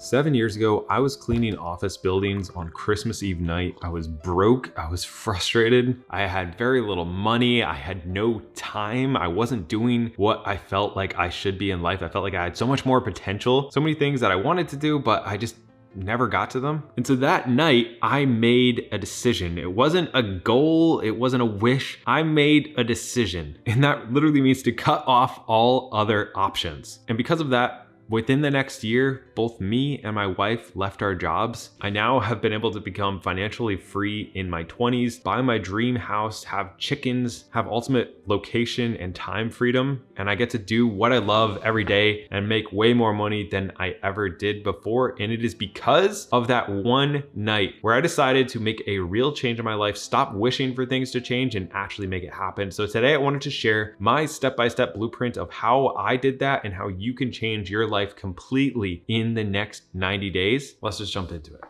7 years ago, I was cleaning office buildings on Christmas Eve night. I was broke, I was frustrated, I had very little money, I had no time, I wasn't doing what I felt like I should be in life. I felt like I had so much more potential, so many things that I wanted to do, but I just never got to them. And so that night, I made a decision. It wasn't a goal, it wasn't a wish. I made a decision. And that literally means to cut off all other options. And because of that, within the next year, both me and my wife left our jobs. I now have been able to become financially free in my 20s, buy my dream house, have chickens, have ultimate location and time freedom, and I get to do what I love every day and make way more money than I ever did before. And it is because of that one night where I decided to make a real change in my life, stop wishing for things to change and actually make it happen. So today I wanted to share my step-by-step blueprint of how I did that and how you can change your life completely in the next 90 days. Let's just jump into it.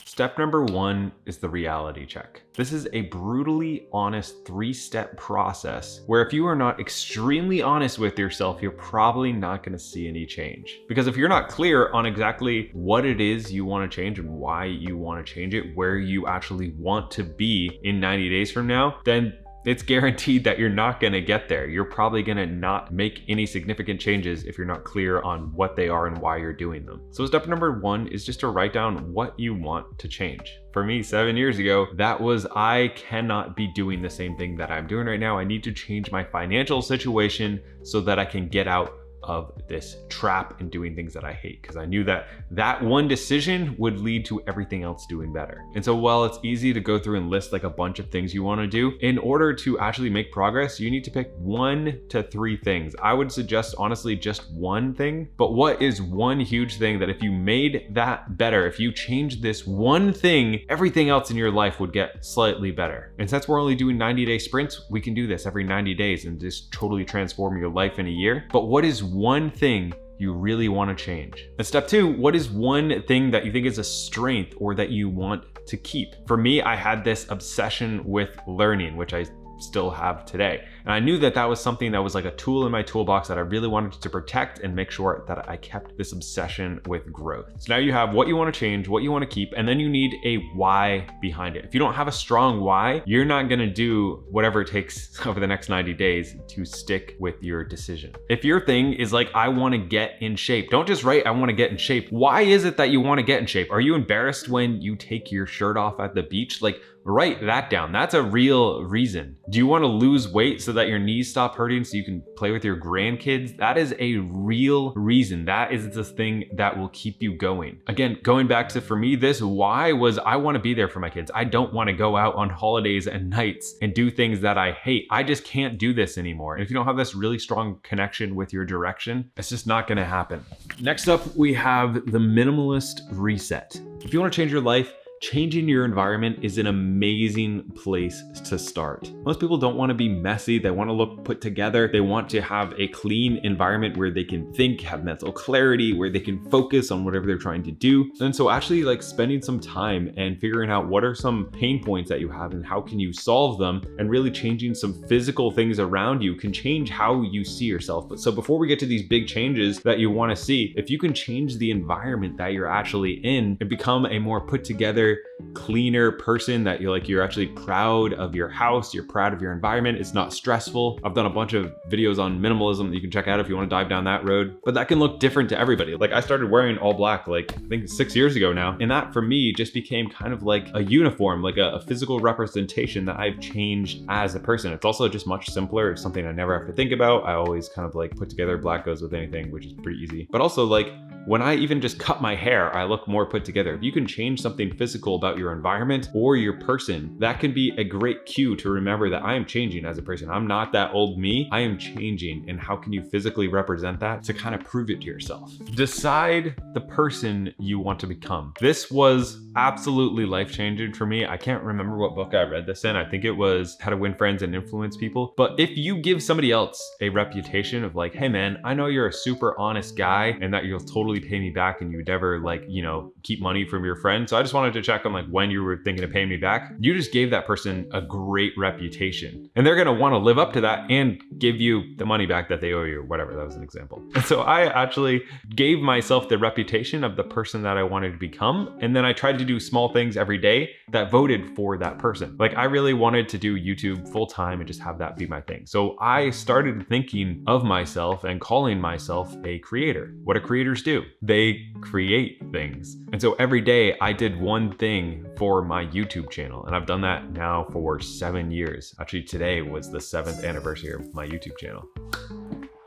Step number one is the reality check. This is a brutally honest 3-step process where if you are not extremely honest with yourself, you're probably not going to see any change. Because if you're not clear on exactly what it is you want to change and why you want to change it, where you actually want to be in 90 days from now, then it's guaranteed that you're not gonna get there. You're probably gonna not make any significant changes if you're not clear on what they are and why you're doing them. So step number one is just to write down what you want to change. For me, 7 years ago, that was I cannot be doing the same thing that I'm doing right now. I need to change my financial situation so that I can get out of this trap and doing things that I hate, because I knew that that one decision would lead to everything else doing better. And so while it's easy to go through and list like a bunch of things you want to do, in order to actually make progress, you need to pick 1 to 3 things. I would suggest honestly just one thing, but what is one huge thing that if you made that better, if you changed this one thing, everything else in your life would get slightly better. And since we're only doing 90-day sprints, we can do this every 90 days and just totally transform your life in a year. But what is one thing you really want to change? And step 2, what is one thing that you think is a strength or that you want to keep? For me, I had this obsession with learning, which I still have today. And I knew that that was something that was like a tool in my toolbox that I really wanted to protect and make sure that I kept this obsession with growth. So now you have what you want to change, what you want to keep, and then you need a why behind it. If you don't have a strong why, you're not going to do whatever it takes over the next 90 days to stick with your decision. If your thing is like, I want to get in shape, don't just write, I want to get in shape. Why is it that you want to get in shape? Are you embarrassed when you take your shirt off at the beach? Like, write that down. That's a real reason. Do you want to lose weight so that your knees stop hurting so you can play with your grandkids? That is a real reason. That is the thing that will keep you going. Again, going back to, for me, this why was I want to be there for my kids. I don't want to go out on holidays and nights and do things that I hate. I just can't do this anymore. And if you don't have this really strong connection with your direction, it's just not going to happen. Next up, we have the minimalist reset. If you want to change your life, changing your environment is an amazing place to start. Most people don't want to be messy. They want to look put together. They want to have a clean environment where they can think, have mental clarity, where they can focus on whatever they're trying to do. And so actually like spending some time and figuring out what are some pain points that you have and how can you solve them, and really changing some physical things around you can change how you see yourself. But so before we get to these big changes that you want to see, if you can change the environment that you're actually in and become a more put together, cleaner person, that you're actually proud of your house, you're proud of your environment, it's not stressful. I've done a bunch of videos on minimalism that you can check out if you want to dive down that road, but that can look different to everybody. Like I started wearing all black like I think 6 years ago now, and that for me just became kind of like a uniform, like a physical representation that I've changed as a person. It's also just much simpler. It's something I never have to think about. I always kind of like put together, black goes with anything, which is pretty easy. But also like when I even just cut my hair, I look more put together. If you can change something physical about your environment or your person, that can be a great cue to remember that I am changing as a person. I'm not that old me, I am changing. And how can you physically represent that to kind of prove it to yourself? Decide the person you want to become. This was absolutely life-changing for me. I can't remember what book I read this in. I think it was How to Win Friends and Influence People. But if you give somebody else a reputation of like, hey man, I know you're a super honest guy and that you'll totally fully pay me back and you would never like, you know, keep money from your friend. So I just wanted to check on like when you were thinking of paying me back. You just gave that person a great reputation and they're going to want to live up to that and give you the money back that they owe you or whatever. That was an example. And so I actually gave myself the reputation of the person that I wanted to become. And then I tried to do small things every day that voted for that person. Like I really wanted to do YouTube full time and just have that be my thing. So I started thinking of myself and calling myself a creator. What do creators do? They create things. And so every day I did one thing for my YouTube channel. And I've done that now for 7 years. Actually, today was the 7th anniversary of my YouTube channel.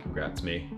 Congrats me.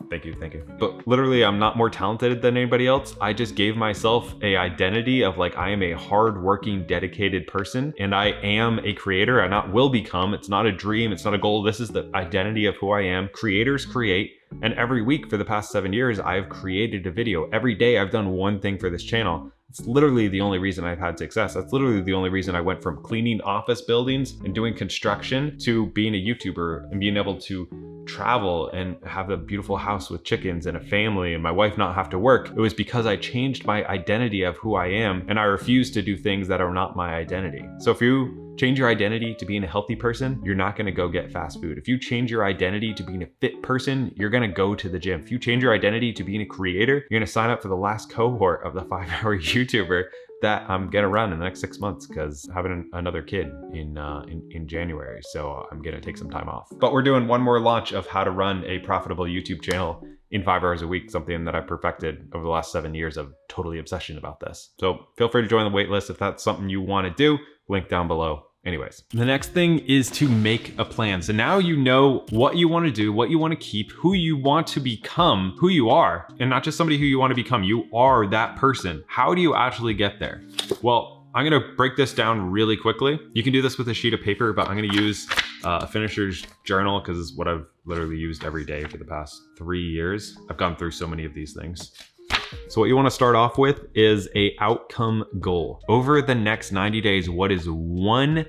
Thank you, thank you. But literally, I'm not more talented than anybody else. I just gave myself a identity of like, I am a hardworking, dedicated person, and I am a creator. I not will become. It's not a dream. It's not a goal. This is the identity of who I am. Creators create. And every week for the past 7 years, I've created a video. Every day I've done one thing for this channel. It's literally the only reason I've had success. That's literally the only reason I went from cleaning office buildings and doing construction to being a YouTuber and being able to travel and have a beautiful house with chickens and a family and my wife not have to work. It was because I changed my identity of who I am and I refused to do things that are not my identity. So if you change your identity to being a healthy person, you're not gonna go get fast food. If you change your identity to being a fit person, you're gonna go to the gym. If you change your identity to being a creator, you're gonna sign up for the last cohort of the 5-hour YouTuber that I'm gonna run in the next 6 months because having another kid in January. So I'm gonna take some time off. But we're doing one more launch of how to run a profitable YouTube channel in 5 hours a week, something that I perfected over the last 7 years of totally obsession about this. So feel free to join the waitlist if that's something you wanna do, link down below. Anyways, the next thing is to make a plan. So now you know what you want to do, what you want to keep, who you want to become, who you are, and not just somebody who you want to become. You are that person. How do you actually get there? Well, I'm going to break this down really quickly. You can do this with a sheet of paper, but I'm going to use a finisher's journal because it's what I've literally used every day for the past 3 years. I've gone through so many of these things. So what you want to start off with is a outcome goal. Over the next 90 days, what is one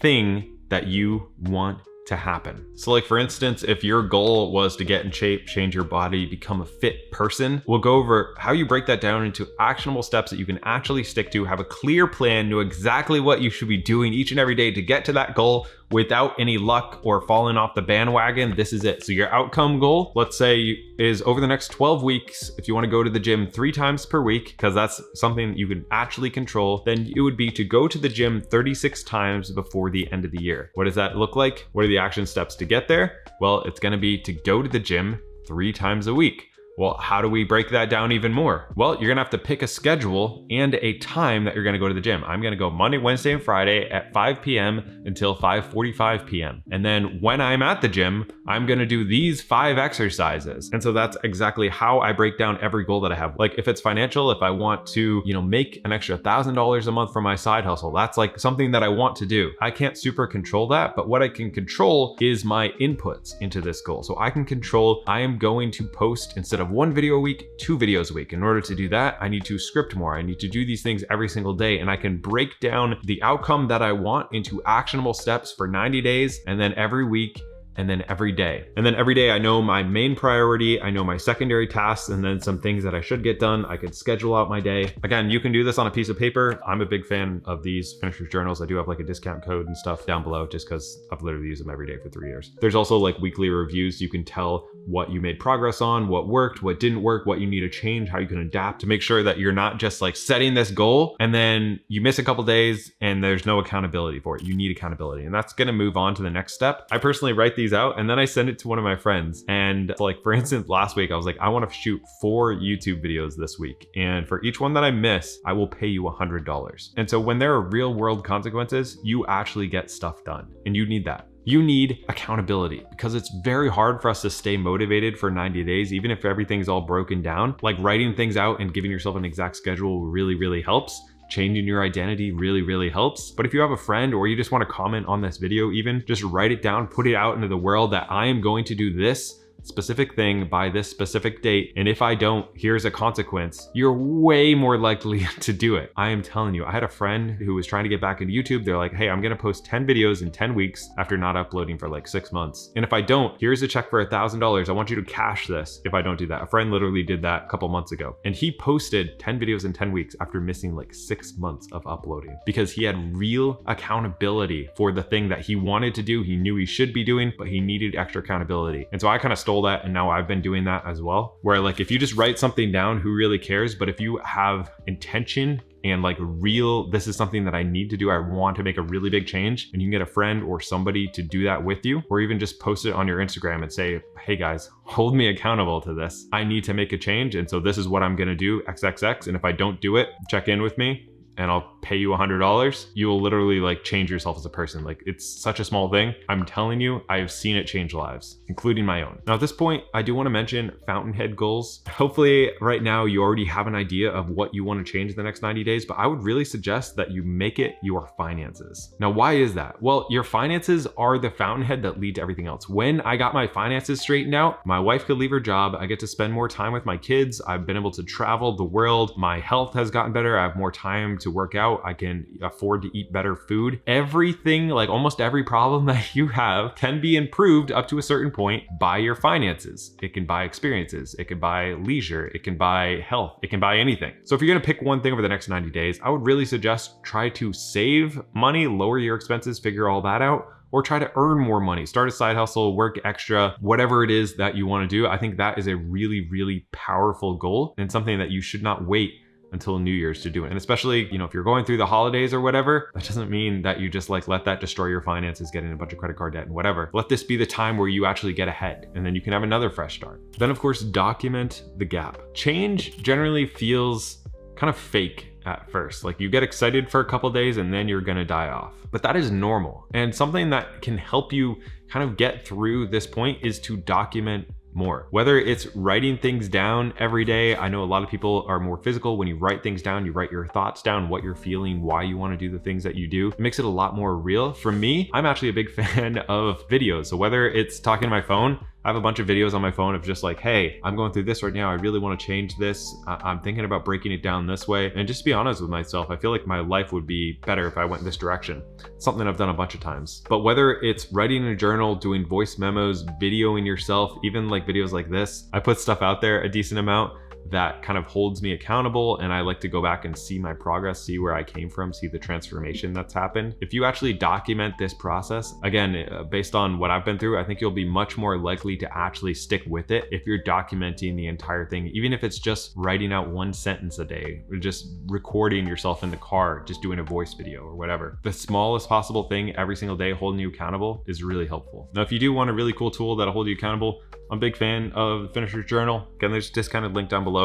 thing that you want to happen? So like for instance, if your goal was to get in shape, change your body, become a fit person, we'll go over how you break that down into actionable steps that you can actually stick to, have a clear plan, know exactly what you should be doing each and every day to get to that goal without any luck or falling off the bandwagon. This is it. So your outcome goal, let's say, is over the next 12 weeks, if you want to go to the gym 3 times per week, because that's something you can actually control, then it would be to go to the gym 36 times before the end of the year. What does that look like? What are the action steps to get there? Well, it's going to be to go to the gym 3 times a week. Well, how do we break that down even more? Well, you're gonna have to pick a schedule and a time that you're gonna go to the gym. I'm gonna go Monday, Wednesday, and Friday at 5 p.m. until 5:45 p.m. And then when I'm at the gym, I'm gonna do these 5 exercises. And so that's exactly how I break down every goal that I have. Like if it's financial, if I want to, make an extra $1,000 a month from my side hustle, that's like something that I want to do. I can't super control that, but what I can control is my inputs into this goal. So I can control, I am going to post instead of 1 video a week, 2 videos a week. In order to do that, I need to script more. I need to do these things every single day, and I can break down the outcome that I want into actionable steps for 90 days, and then every week, and then every day. And then every day I know my main priority, I know my secondary tasks, and then some things that I should get done. I could schedule out my day. Again, you can do this on a piece of paper. I'm a big fan of these finisher's journals. I do have like a discount code and stuff down below just because I've literally used them every day for 3 years. There's also like weekly reviews. You can tell what you made progress on, what worked, what didn't work, what you need to change, how you can adapt to make sure that you're not just like setting this goal and then you miss a couple days and there's no accountability for it. You need accountability, and that's gonna move on to the next step. I personally write these out and then I send it to one of my friends. And like, for instance, last week, I was like, I want to shoot 4 YouTube videos this week. And for each one that I miss, I will pay you $100. And so when there are real world consequences, you actually get stuff done, and you need that. You need accountability because it's very hard for us to stay motivated for 90 days, even if everything's all broken down. Like writing things out and giving yourself an exact schedule really, really helps. Changing your identity really, really helps. But if you have a friend or you just want to comment on this video, even just write it down, put it out into the world that I am going to do this specific thing by this specific date. And if I don't, here's a consequence. You're way more likely to do it. I am telling you, I had a friend who was trying to get back into YouTube. They're like, hey, I'm gonna post 10 videos in 10 weeks after not uploading for like 6 months. And if I don't, here's a check for $1,000. I want you to cash this if I don't do that. A friend literally did that a couple months ago. And he posted 10 videos in 10 weeks after missing like 6 months of uploading because he had real accountability for the thing that he wanted to do. He knew he should be doing, but he needed extra accountability. And so I kind of stole that, and now I've been doing that as well, where like if you just write something down, who really cares? But if you have intention and like real, this is something that I need to do, I want to make a really big change, and you can get a friend or somebody to do that with you, or even just post it on your Instagram and say, hey guys, hold me accountable to this. I need to make a change, and so this is what I'm gonna do, XXX, and if I don't do it, check in with me and I'll pay you $100. You will literally like change yourself as a person. Like, it's such a small thing. I'm telling you, I have seen it change lives, including my own. Now at this point, I do want to mention Fountainhead goals. Hopefully right now you already have an idea of what you want to change in the next 90 days, but I would really suggest that you make it your finances. Now, why is that? Well, your finances are the fountainhead that lead to everything else. When I got my finances straightened out, my wife could leave her job. I get to spend more time with my kids. I've been able to travel the world. My health has gotten better. I have more time to work out. I can afford to eat better food. Everything, like almost every problem that you have can be improved up to a certain point by your finances. It can buy experiences. It can buy leisure. It can buy health. It can buy anything. So if you're gonna pick one thing over the next 90 days, I would really suggest try to save money, lower your expenses, figure all that out, or try to earn more money. Start a side hustle, work extra, whatever it is that you wanna do. I think that is a really, really powerful goal and something that you should not wait until New Year's to do it. And especially, if you're going through the holidays or whatever, that doesn't mean that you just like let that destroy your finances, getting a bunch of credit card debt and whatever. Let this be the time where you actually get ahead, and then you can have another fresh start. Then of course, document the gap. Change generally feels kind of fake at first. Like you get excited for a couple days and then you're gonna die off. But that is normal. And something that can help you kind of get through this point is to document more. Whether it's writing things down every day. I know a lot of people are more physical. When you write things down, you write your thoughts down, what you're feeling, why you want to do the things that you do. It makes it a lot more real. For me, I'm actually a big fan of videos. So whether it's talking to my phone, I have a bunch of videos on my phone of just like, hey, I'm going through this right now. I really want to change this. I'm thinking about breaking it down this way. And just to be honest with myself, I feel like my life would be better if I went this direction. It's something I've done a bunch of times. But whether it's writing in a journal, doing voice memos, videoing yourself, even like videos like this, I put stuff out there a decent amount that kind of holds me accountable, and I like to go back and see my progress, see where I came from, see the transformation that's happened. If you actually document this process, again, based on what I've been through, I think you'll be much more likely to actually stick with it if you're documenting the entire thing, even if it's just writing out one sentence a day, or just recording yourself in the car, just doing a voice video or whatever. The smallest possible thing every single day holding you accountable is really helpful. Now, if you do want a really cool tool that'll hold you accountable, I'm a big fan of the Finisher's Journal. Again, there's a discounted link down below.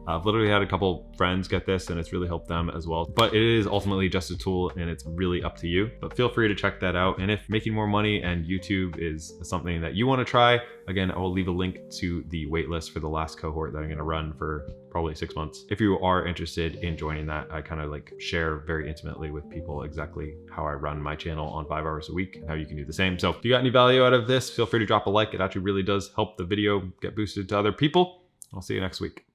I've literally had a couple friends get this and it's really helped them as well. But it is ultimately just a tool and it's really up to you. But feel free to check that out. And if making more money and YouTube is something that you want to try, again, I will leave a link to the waitlist for the last cohort that I'm going to run for probably 6 months. If you are interested in joining that, I kind of like share very intimately with people exactly how I run my channel on 5 hours a week and how you can do the same. So if you got any value out of this, feel free to drop a like. It actually really does help the video get boosted to other people. I'll see you next week.